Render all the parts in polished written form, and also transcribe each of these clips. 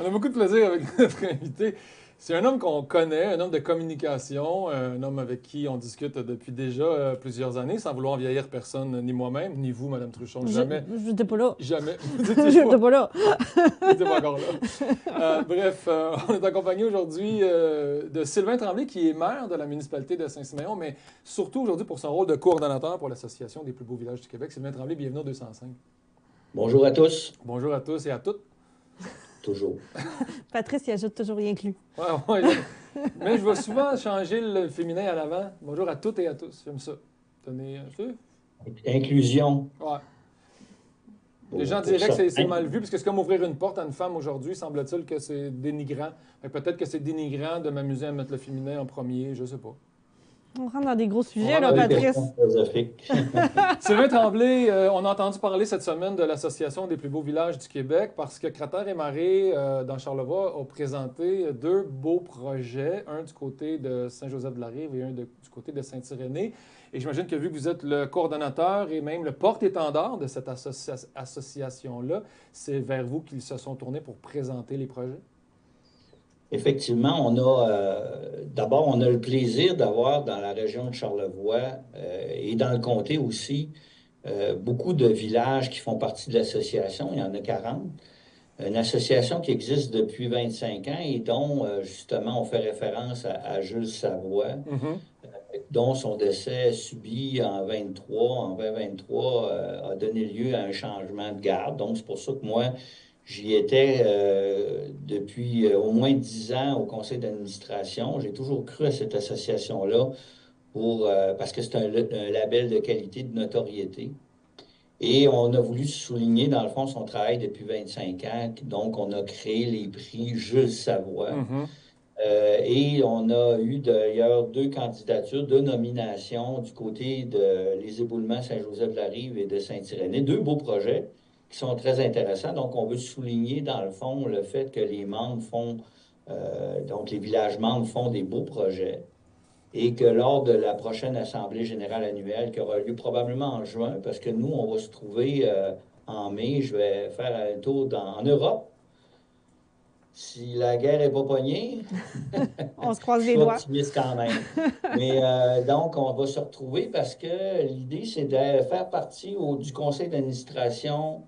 On a beaucoup de plaisir avec notre invité. C'est un homme qu'on connaît, un homme de communication, un homme avec qui on discute depuis déjà plusieurs années, sans vouloir vieillir personne, ni moi-même, ni vous, Madame Truchon. Jamais, Je n'étais pas là. jamais. Vous Je n'étiez n'étais pas, pas là. vous n'étiez pas encore là. Bref, on est accompagné aujourd'hui de Sylvain Tremblay, qui est maire de la municipalité de Saint-Siméon, mais surtout aujourd'hui pour son rôle de coordonnateur pour l'Association des plus beaux villages du Québec. Sylvain Tremblay, bienvenue au 205. Bonjour à tous. Bonjour à tous et à toutes. Toujours. Patrice, il ajoute toujours rien inclus. Ouais, ouais, mais je vais souvent changer le féminin à l'avant. Bonjour à toutes et à tous. J'aime ça. Tenez, tu sais? Inclusion. Ouais. Les Pour, gens pour diraient que c'est certains. mal vu, parce que c'est comme ouvrir une porte à une femme aujourd'hui. Semble-t-il que c'est dénigrant. Fait que peut-être que c'est dénigrant de m'amuser à mettre le féminin en premier, je sais pas. On rentre dans des gros sujets, rentre là, dans des Patrice. Question philosophique. Sylvain Tremblay, on a entendu parler cette semaine de l'Association des plus beaux villages du Québec parce que Cratère et Marée, dans Charlevoix, ont présenté deux beaux projets, un du côté de Saint-Joseph-de-la-Rive et un du côté de Saint-Irénée. Et j'imagine que vu que vous êtes le coordonnateur et même le porte-étendard de cette association-là, c'est vers vous qu'ils se sont tournés pour présenter les projets? Effectivement, d'abord, on a le plaisir d'avoir dans la région de Charlevoix et dans le comté aussi beaucoup de villages qui font partie de l'association. Il y en a 40. Une association qui existe depuis 25 ans et dont, justement, on fait référence à Jules Savoie, Mhm. dont son décès subi en 2023, a donné lieu à un changement de garde. Donc, c'est pour ça que moi, j'y étais depuis au moins 10 ans au conseil d'administration. J'ai toujours cru à cette association-là parce que c'est un label de qualité, de notoriété. Et on a voulu souligner, dans le fond, son travail depuis 25 ans. Donc, on a créé les prix Jules Savoie. Mhm. Et on a eu d'ailleurs deux candidatures, deux nominations du côté de les éboulements Saint-Joseph-de-la-Rive et de Saint-Irénée. Deux beaux projets qui sont très intéressants. Donc, on veut souligner, dans le fond, le fait que les membres donc les villages membres font des beaux projets et que lors de la prochaine Assemblée générale annuelle, qui aura lieu probablement en juin, parce que nous, on va se trouver en mai, je vais faire un tour en Europe. Si la guerre n'est pas pognée, On se je croise les suis doigts. optimiste quand même. Mais donc, on va se retrouver parce que l'idée, c'est de faire partie du conseil d'administration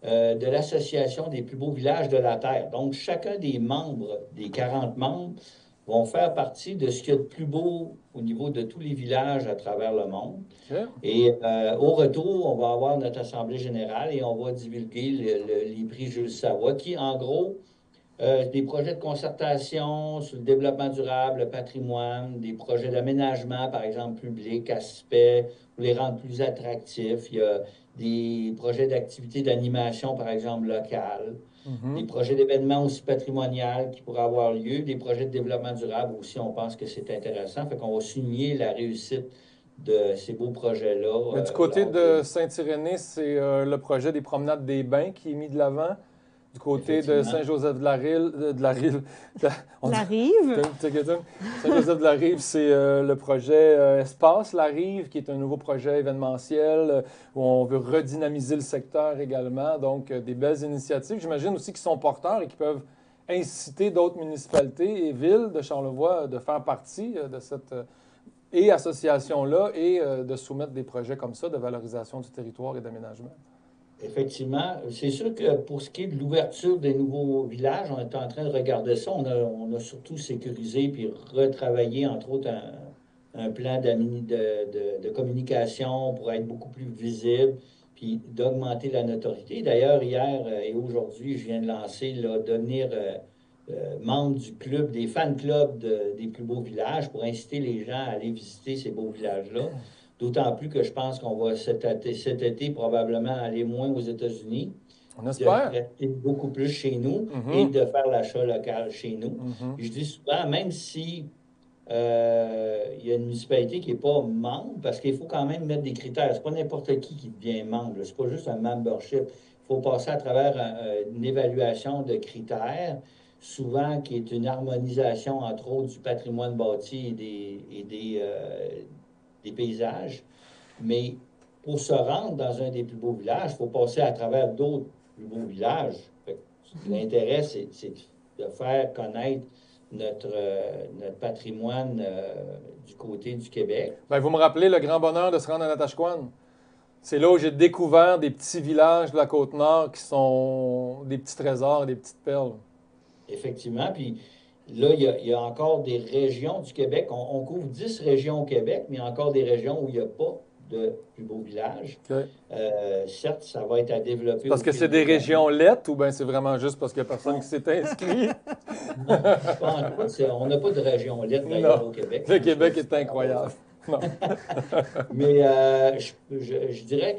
de l'Association des plus beaux villages de la Terre. Donc, chacun des membres, des 40 membres, vont faire partie de ce qu'il y a de plus beau au niveau de tous les villages à travers le monde. OK. Et au retour, on va avoir notre Assemblée générale et on va divulguer les prix Jules Savoie qui, en gros, des projets de concertation sur le développement durable, le patrimoine, des projets d'aménagement, par exemple, public, aspect, pour les rendre plus attractifs. Il y a des projets d'activité d'animation, par exemple, locale, des Mhm. projets d'événements aussi patrimoniaux qui pourraient avoir lieu, des projets de développement durable aussi, on pense que c'est intéressant. Fait qu'on va souligner la réussite de ces beaux projets-là Mais du côté lors de... de Saint-Irénée, c'est le projet des promenades des bains qui est mis de l'avant. Du côté de Effectivement. Saint-Joseph-de-la-Rive, on dit- La rive. Saint-Joseph-de-la-Rive, c'est le projet Espace La Rive, qui est un nouveau projet événementiel où on veut redynamiser le secteur également. Donc, des belles initiatives. J'imagine aussi qu'ils sont porteurs et qui peuvent inciter d'autres municipalités et villes de Charlevoix de faire partie de cette et association-là et de soumettre des projets comme ça de valorisation du territoire et d'aménagement. Effectivement, c'est sûr que pour ce qui est de l'ouverture des nouveaux villages, on est en train de regarder ça. On a surtout sécurisé puis retravaillé, entre autres, un plan de communication pour être beaucoup plus visible puis d'augmenter la notoriété. D'ailleurs, hier et aujourd'hui, je viens de lancer là, devenir membre du club, des fan clubs des plus beaux villages pour inciter les gens à aller visiter ces beaux villages-là. D'autant plus que je pense qu'on va cet été probablement aller moins aux États-Unis, On puis de espère. rester beaucoup plus chez nous et Mhm. de faire l'achat local chez nous. Mhm. Puis je dis souvent, même si il y a une municipalité qui n'est pas membre, parce qu'il faut quand même mettre des critères. C'est pas n'importe qui devient membre. C'est pas juste un membership. Il faut passer à travers une évaluation de critères, souvent qui est une harmonisation, entre autres, du patrimoine bâti des paysages. Mais pour se rendre dans un des plus beaux villages, il faut passer à travers d'autres plus beaux villages. Fait L'intérêt, c'est de faire connaître notre patrimoine du côté du Québec. Ben, vous me rappelez le grand bonheur de se rendre à Natashquan. C'est là où j'ai découvert des petits villages de la Côte-Nord qui sont des petits trésors, des petites perles. Effectivement. Puis là, il y a encore des régions du Québec. On couvre 10 régions au Québec, mais il y a encore des régions où il n'y a pas de plus beaux villages. OK. Certes, ça va être à développer. Parce que c'est des régions lettres ou bien c'est vraiment juste parce qu'il n'y a personne qui s'est inscrit? Non, pas en tout. On n'a pas de région lettre d'ailleurs au Québec. Le Québec est incroyable. Non. Mais je dirais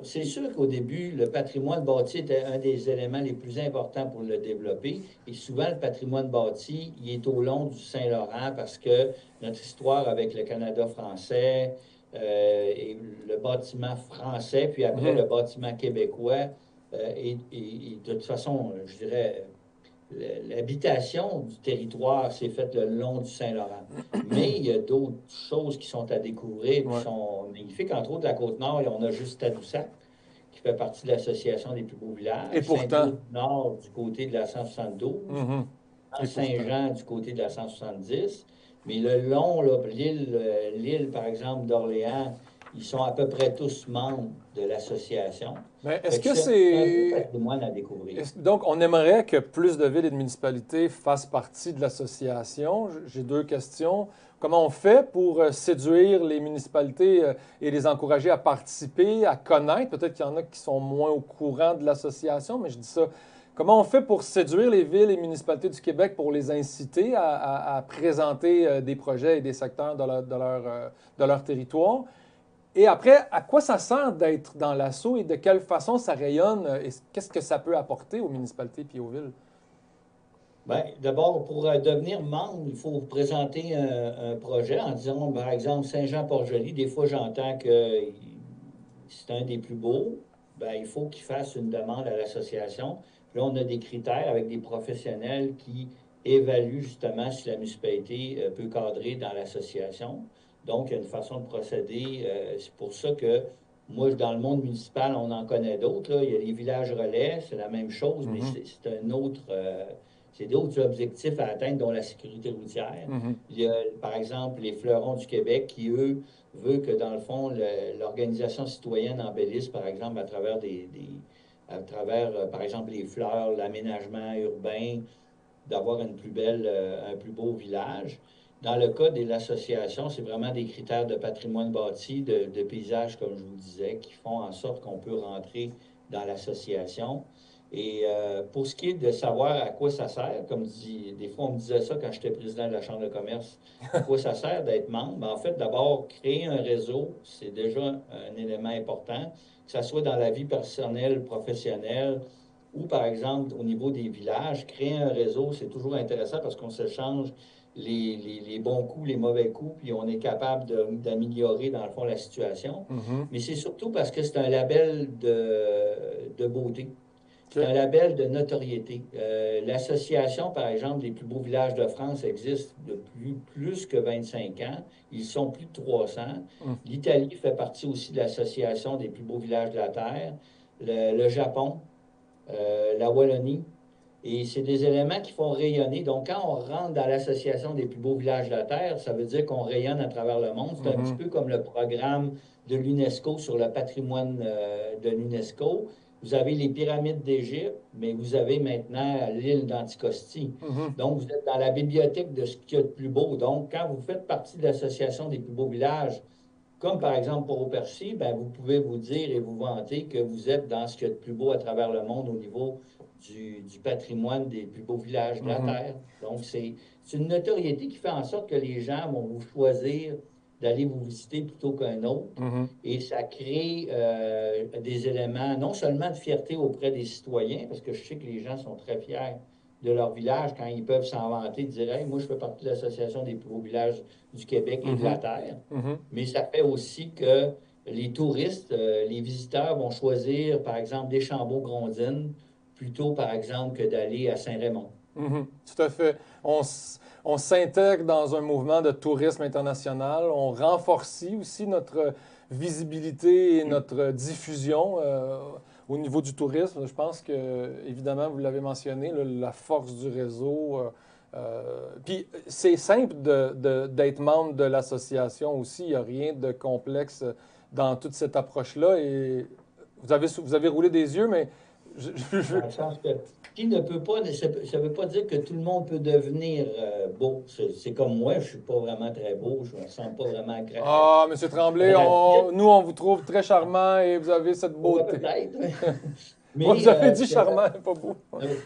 c'est sûr qu'au début, le patrimoine bâti était un des éléments les plus importants pour le développer. Et souvent, le patrimoine bâti, il est au long du Saint-Laurent parce que notre histoire avec le Canada français et le bâtiment français, puis après le bâtiment québécois, et de toute façon, je dirais, l'habitation du territoire s'est faite le long du Saint-Laurent. Mais il y a d'autres choses qui sont à découvrir, qui sont magnifiques. Entre autres, la Côte-Nord, on a juste Tadoussac, qui fait partie de l'Association des plus beaux villages. Et pourtant. Saint-Nord du côté de la 172. Saint-Jean du côté de la 170. Mais le long, l'île, par exemple, d'Orléans, ils sont à peu près tous membres de l'association. Mais est-ce que c'est un patrimoine à découvrir? Donc, on aimerait que plus de villes et de municipalités fassent partie de l'association. J'ai deux questions. Comment on fait pour séduire les municipalités et les encourager à participer, à connaître? Peut-être qu'il y en a qui sont moins au courant de l'association, mais je dis ça. Comment on fait pour séduire les villes et municipalités du Québec pour les inciter à présenter des projets et des secteurs de leur territoire? Et après, à quoi ça sert d'être dans l'assaut et de quelle façon ça rayonne et qu'est-ce que ça peut apporter aux municipalités et aux villes? Bien, d'abord, pour devenir membre, il faut présenter un projet en disant, par exemple, Saint-Jean-Port-Joli. Des fois, j'entends que c'est un des plus beaux. Bien, il faut qu'il fasse une demande à l'association. Puis là, on a des critères avec des professionnels qui évaluent justement si la municipalité peut cadrer dans l'association. Donc, il y a une façon de procéder. C'est pour ça que moi, dans le monde municipal, on en connaît d'autres. Il y a les villages relais, c'est la même chose, mais c'est un autre. C'est d'autres objectifs à atteindre, dont la sécurité routière. Il y a, par exemple, les Fleurons du Québec qui, eux, veulent que, dans le fond, l'organisation citoyenne embellisse, par exemple, à travers par exemple, les fleurs, l'aménagement urbain, d'avoir un plus beau village. Dans le cas de l'association, c'est vraiment des critères de patrimoine bâti, de paysage, comme je vous disais, qui font en sorte qu'on peut rentrer dans l'association. Et pour ce qui est de savoir à quoi ça sert, des fois on me disait ça quand j'étais président de la Chambre de commerce, à quoi ça sert d'être membre? En fait, d'abord, créer un réseau, c'est déjà un élément important, que ce soit dans la vie personnelle, professionnelle, ou par exemple au niveau des villages. Créer un réseau, c'est toujours intéressant parce qu'on s'échange les bons coups, les mauvais coups, puis on est capable d'améliorer, dans le fond, la situation. Mais c'est surtout parce que c'est un label de beauté. C'est un label de notoriété. L'association, par exemple, des plus beaux villages de France existe depuis plus que 25 ans. Ils sont plus de 300. L'Italie fait partie aussi de l'association des plus beaux villages de la Terre. Le Japon, la Wallonie. Et c'est des éléments qui font rayonner. Donc, quand on rentre dans l'association des plus beaux villages de la Terre, ça veut dire qu'on rayonne à travers le monde. C'est un petit peu comme le programme de l'UNESCO sur le patrimoine de l'UNESCO. Vous avez les pyramides d'Égypte, mais vous avez maintenant l'île d'Anticosti. Donc, vous êtes dans la bibliothèque de ce qu'il y a de plus beau. Donc, quand vous faites partie de l'association des plus beaux villages, comme par exemple pour Port-au-Percy, ben, vous pouvez vous dire et vous vanter que vous êtes dans ce qu'il y a de plus beau à travers le monde au niveau du patrimoine des plus beaux villages de la Terre. Donc, c'est une notoriété qui fait en sorte que les gens vont vous choisir d'aller vous visiter plutôt qu'un autre. Et ça crée des éléments, non seulement de fierté auprès des citoyens, parce que je sais que les gens sont très fiers de leur village quand ils peuvent s'en vanter, de dire hey, « moi, je fais partie de l'Association des plus beaux villages du Québec et de la Terre. Mais ça fait aussi que les touristes, les visiteurs vont choisir, par exemple, Deschambault-Grondines, plutôt, par exemple, que d'aller à Saint-Raymond. Tout à fait. On s'intègre dans un mouvement de tourisme international. On renforce aussi notre visibilité et notre diffusion au niveau du tourisme, je pense que, évidemment, vous l'avez mentionné, là, la force du réseau. Puis c'est simple d'être membre de l'association aussi. Il n'y a rien de complexe dans toute cette approche-là. Et vous avez roulé des yeux, mais Dans le sens que qui ne peut pas, ça veut pas dire que tout le monde peut devenir beau. C'est comme moi, je suis pas vraiment très beau, je me sens pas vraiment Ah, Monsieur Tremblay, nous, on vous trouve très charmant et vous avez cette ouais, beauté. peut-être. Moi, Mais vous avez dit charmant, pas beau.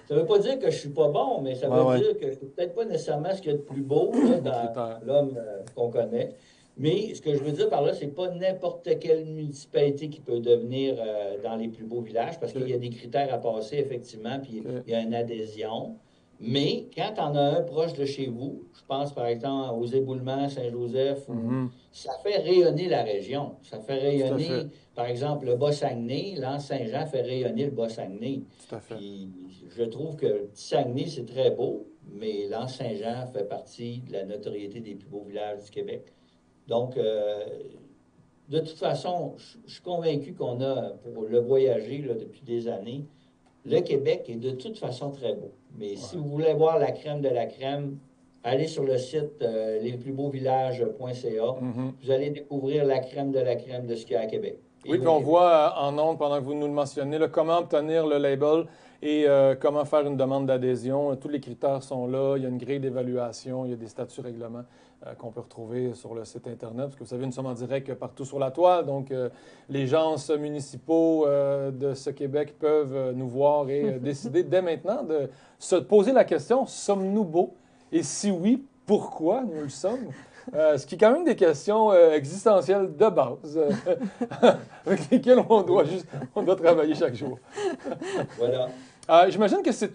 ça veut pas dire que je suis pas bon, mais ça Ouais, veut ouais. dire que je suis peut-être pas nécessairement ce qu'il y a de plus beau là, Critère. dans l'homme qu'on connaît. Mais ce que je veux dire par là, c'est pas n'importe quelle municipalité qui peut devenir dans les plus beaux villages, parce qu'il y a des critères à passer, effectivement, puis OK. il y a une adhésion. Mais quand on a un proche de chez vous, je pense par exemple aux Éboulements, Saint-Joseph, Mhm. ça fait rayonner la région. Ça fait Tout à fait. rayonner, par exemple, le Bas-Saguenay, l'Anse-Saint-Jean fait rayonner le Bas-Saguenay. Tout à fait. Puis je trouve que le petit Saguenay, c'est très beau, mais l'Anse-Saint-Jean fait partie de la notoriété des plus beaux villages du Québec. Donc, de toute façon, je suis convaincu qu'on a, pour le voyager là, depuis des années, le Québec est de toute façon très beau. Mais si Ouais. vous voulez voir la crème de la crème, allez sur le site lesplusbeauxvillages.ca. Mhm. Vous allez découvrir la crème de ce qu'il y a à Québec et Oui, puis au on Québec. voit en ondes, pendant que vous nous le mentionnez, là, comment obtenir le label et comment faire une demande d'adhésion. Tous les critères sont là. Il y a une grille d'évaluation, il y a des statuts règlements qu'on peut retrouver sur le site Internet. Parce que vous savez, nous sommes en direct partout sur la toile. Donc, les gens municipaux de ce Québec peuvent nous voir et décider dès maintenant de se poser la question, sommes-nous beaux? Et si oui, pourquoi nous le sommes? Ce qui est quand même des questions existentielles de base avec lesquelles on doit travailler chaque jour. Voilà. J'imagine que c'est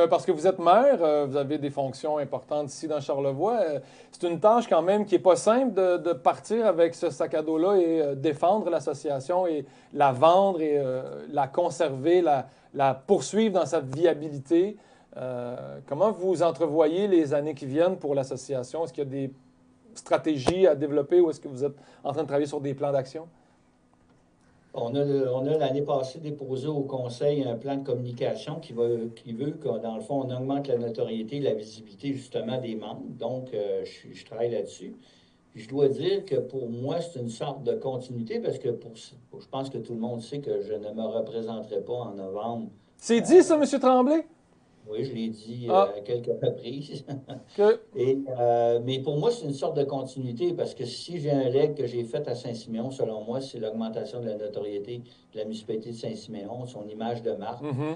parce que vous êtes maire, vous avez des fonctions importantes ici dans Charlevoix. C'est une tâche quand même qui n'est pas simple de partir avec ce sac à dos-là et défendre l'association et la vendre et la conserver, la poursuivre dans sa viabilité. Comment vous entrevoyez les années qui viennent pour l'association? Est-ce qu'il y a des stratégies à développer ou est-ce que vous êtes en train de travailler sur des plans d'action? On a l'année passée déposé au Conseil un plan de communication qui veut que, dans le fond, on augmente la notoriété et la visibilité justement des membres. Donc, je travaille là-dessus. Puis je dois dire que pour moi, c'est une sorte de continuité parce que je pense que tout le monde sait que je ne me représenterai pas en novembre. C'est dit, ça, Euh, M. Tremblay? oui, je l'ai dit Ah, à quelques reprises. que... Mais pour moi, c'est une sorte de continuité parce que si j'ai un leg que j'ai fait à Saint-Siméon, selon moi, c'est l'augmentation de la notoriété de la municipalité de Saint-Siméon, son image de marque, Mhm,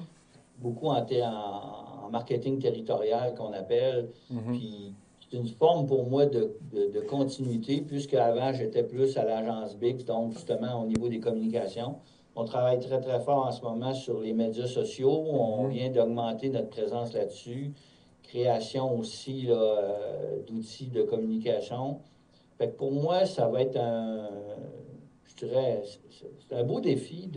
beaucoup en marketing territorial qu'on appelle. mhm. Puis c'est une forme pour moi de continuité, puisque avant j'étais plus à l'agence Bix, donc justement au niveau des communications. On travaille très, très fort en ce moment sur les médias sociaux. On Mhm. vient d'augmenter notre présence là-dessus. Création aussi là, d'outils de communication. Fait que pour moi, ça va être je dirais, c'est un beau défi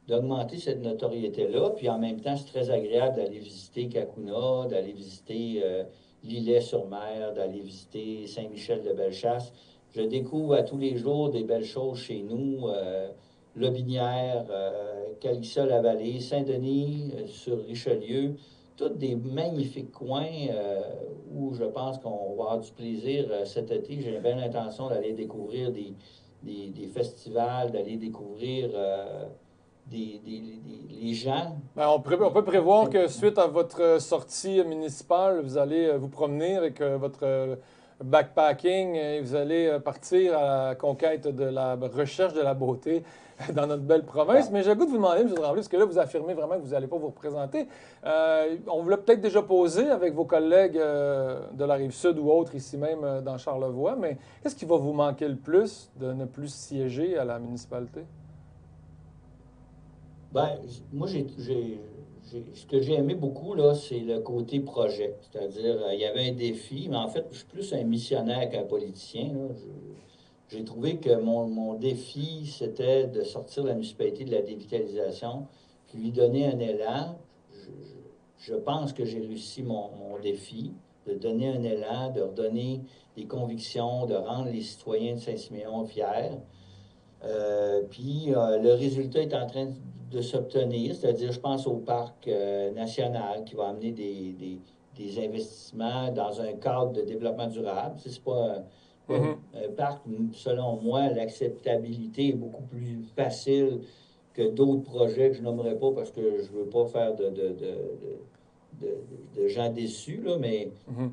d'augmenter cette notoriété-là. Puis en même temps, c'est très agréable d'aller visiter Kakuna, d'aller visiter l'Îlet-sur-Mer, d'aller visiter Saint-Michel-de-Bellechasse. Je découvre à tous les jours des belles choses chez nous. Lobinière, Calissa-la-Vallée, Saint-Denis, sur Richelieu. Tous des magnifiques coins où je pense qu'on va avoir du plaisir cet été. J'ai bien l'intention d'aller découvrir des festivals, d'aller découvrir les gens. Ben, on peut prévoir que suite à votre sortie municipale, vous allez vous promener avec votre backpacking et vous allez partir à la conquête de la recherche de la beauté dans notre belle province. Ah, Mais j'ai le goût de vous demander, M. Tremblay, parce que là, vous affirmez vraiment que vous n'allez pas vous représenter. On vous l'a peut-être déjà posé avec vos collègues de la Rive-Sud ou autres ici même dans Charlevoix, mais qu'est-ce qui va vous manquer le plus de ne plus siéger à la municipalité? ben, moi, ce que j'ai aimé beaucoup, là, c'est le côté projet. C'est-à-dire, il y avait un défi, mais en fait, je suis plus un missionnaire qu'un politicien, là. J'ai trouvé que mon défi, c'était de sortir la municipalité de la dévitalisation, puis lui donner un élan. Je pense que j'ai réussi mon défi, de donner un élan, de redonner des convictions, de rendre les citoyens de Saint-Siméon fiers. Puis le résultat est en train de s'obtenir, c'est-à-dire, je pense au parc national qui va amener des investissements dans un cadre de développement durable. C'est pas Mhm. un parc, selon moi, l'acceptabilité est beaucoup plus facile que d'autres projets que je nommerai pas parce que je veux pas faire de gens déçus, là, mais Mhm.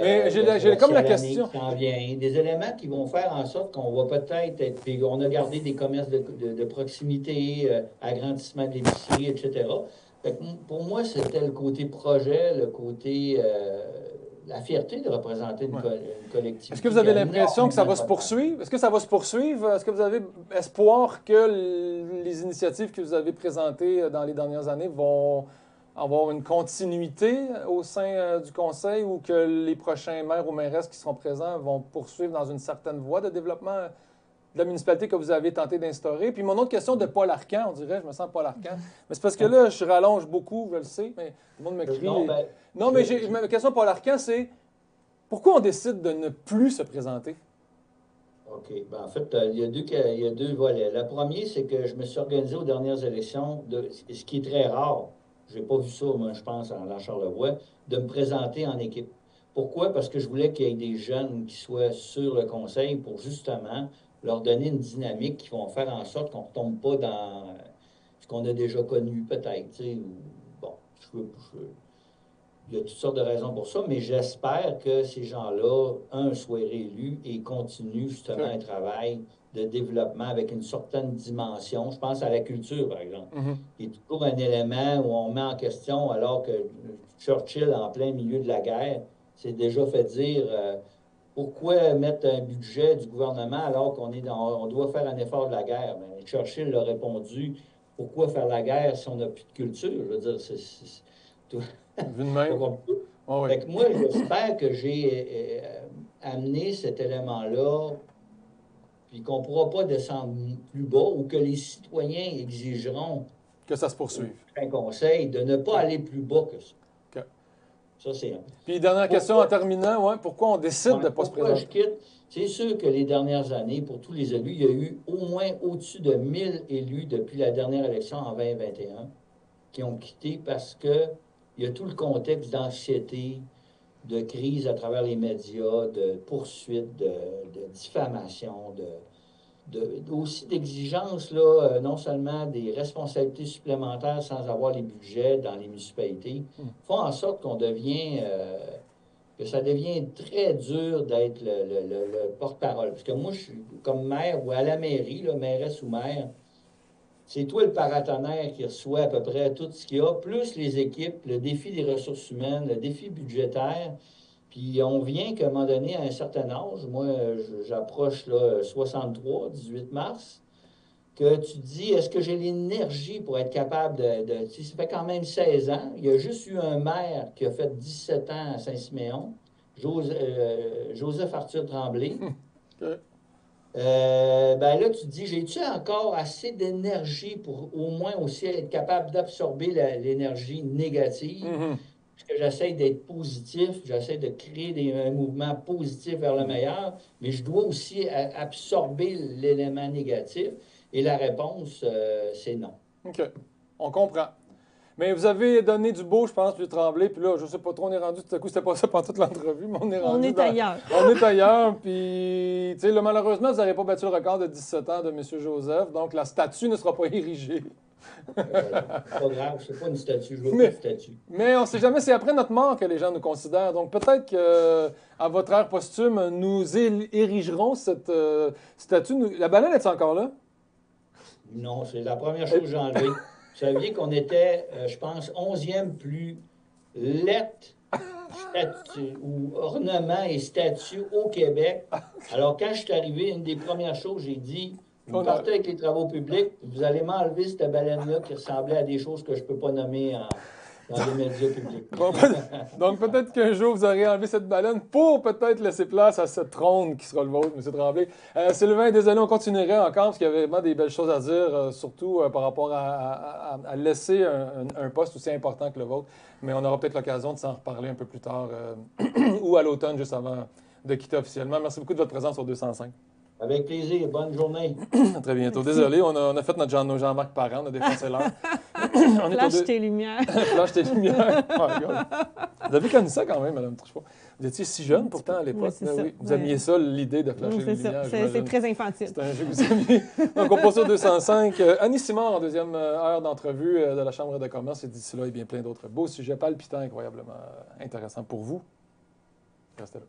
Mais il y a le j'ai comme la porcelané question. qui s'en vient, des éléments qui vont faire en sorte qu'on va peut-être être, puis on a gardé des commerces de proximité, agrandissement de l'épicerie, etc. Fait que pour moi, c'était le côté projet, le côté, la fierté de représenter Ouais. une Est-ce que collectivité vous qui avez a l'impression que ça énormément va de se potentiel. poursuivre? Est-ce que ça va se poursuivre? Est-ce que vous avez espoir que les initiatives que vous avez présentées dans les dernières années vont avoir une continuité au sein du conseil ou que les prochains maires ou mairesses qui seront présents vont poursuivre dans une certaine voie de développement de la municipalité que vous avez tenté d'instaurer? Puis mon autre question de Paul Arcand, on dirait, je me sens Paul Arcand. Mais c'est parce que là, je rallonge beaucoup, je le sais, mais tout le monde me Non, crie. ben, Non, mais ma question Paul Arcand, c'est pourquoi on décide de ne plus se présenter? OK. Ben, en fait, il y a deux volets. Le premier, c'est que je me suis organisé aux dernières élections, ce qui est très rare. Je n'ai pas vu ça, moi, je pense, dans Charlevoix, de me présenter en équipe. Pourquoi? Parce que je voulais qu'il y ait des jeunes qui soient sur le conseil pour justement leur donner une dynamique qui vont faire en sorte qu'on ne retombe pas dans ce qu'on a déjà connu, peut-être. Tu sais, bon, il y a toutes sortes de raisons pour ça, mais j'espère que ces gens-là, soient réélus et continuent justement OK. un travail de développement avec une certaine dimension. Je pense à la culture, par exemple, Mhm. qui est toujours un élément où on met en question, alors que Churchill, en plein milieu de la guerre, s'est déjà fait dire pourquoi mettre un budget du gouvernement alors on doit faire un effort de la guerre? Mais Churchill a répondu, pourquoi faire la guerre si on n'a plus de culture? Je veux dire, Vu de pas même. compliqué. Oh, oui. Fait que moi, j'espère que j'ai amené cet élément-là, puis qu'on ne pourra pas descendre plus bas ou que les citoyens exigeront Que ça se au poursuive. prochain conseil de ne pas aller plus bas que ça. OK. Ça, c'est un. Puis, dernière question en Pourquoi, terminant, ouais, pourquoi on décide de ouais, ne pas se pourquoi je présenter? quitte? C'est sûr que les dernières années, pour tous les élus, il y a eu au moins au-dessus de 1000 élus depuis la dernière élection en 2021 qui ont quitté parce que il y a tout le contexte d'anxiété, de crise à travers les médias, de poursuites, de diffamation, aussi d'exigences, là, non seulement des responsabilités supplémentaires sans avoir les budgets dans les municipalités, Hmm. font en sorte que ça devient très dur d'être le porte-parole. Parce que moi, je suis comme maire ou à la mairie, là, mairesse ou maire, c'est toi le paratonnerre qui reçoit à peu près tout ce qu'il y a, plus les équipes, le défi des ressources humaines, le défi budgétaire. Puis on vient qu'à un moment donné, à un certain âge, moi, j'approche là, 63, 18 mars, que tu te dis, est-ce que j'ai l'énergie pour être capable tu sais, ça fait quand même 16 ans. Il y a juste eu un maire qui a fait 17 ans à Saint-Siméon, Joseph Arthur Tremblay. OK. Ben là, tu te dis, j'ai-tu encore assez d'énergie pour au moins aussi être capable d'absorber l'énergie négative? Mhm. Parce que j'essaie d'être positif, j'essaie de créer un mouvement positif vers le meilleur, mais je dois aussi absorber l'élément négatif. Et la réponse, c'est non. OK. On comprend. Mais vous avez donné du beau, je pense, puis Tremblay, puis là, je sais pas trop, on est rendu, tout à coup, c'était pas ça pendant toute l'entrevue, mais on est On rendu est ailleurs. On est ailleurs, puis, tu sais, là, malheureusement, vous n'avez pas battu le record de 17 ans de M. Joseph, donc la statue ne sera pas érigée. Voilà. C'est pas grave, c'est pas une statue, je veux pas de Mais, statue. mais on sait jamais, c'est après notre mort que les gens nous considèrent. Donc peut-être qu'à votre ère posthume, nous érigerons cette statue. La baleine est encore là? Non, c'est la première chose que j'ai enlevée. Vous saviez qu'on était, je pense, 11e plus lettre, statue ou ornement et statue au Québec. Alors, quand je suis arrivé, une des premières choses, j'ai dit, vous On a- partez avec les travaux publics, vous allez m'enlever cette baleine-là qui ressemblait à des choses que je ne peux pas nommer dans les médias publics. Bon, donc peut-être qu'un jour, vous aurez enlevé cette baleine pour peut-être laisser place à cette trône qui sera le vôtre, M. Tremblay. Sylvain, désolé, on continuerait encore parce qu'il y avait vraiment des belles choses à dire, surtout par rapport à laisser un poste aussi important que le vôtre. Mais on aura peut-être l'occasion de s'en reparler un peu plus tard ou à l'automne, juste avant de quitter officiellement. Merci beaucoup de votre présence au 205. Avec plaisir. Bonne journée. À très bientôt. Désolé, on a fait nos Jean-Marc Parent, on a défoncé l'heure. On est Flash tes lumières. Flash tes lumières. Oh, regarde. Vous avez connu ça quand même, Mme Truchot. Vous étiez si jeune pourtant à l'époque. Oui, c'est ça. Vous aimiez ça, l'idée de flasher les C'est ça. lumières. C'est très infantile. C'est un jeu que vous aimiez. Donc, on passe au 205. Annie Simard en deuxième heure d'entrevue de la Chambre de commerce. Et d'ici là, il y a bien plein d'autres beaux sujets palpitants, incroyablement intéressants pour vous. Restez là.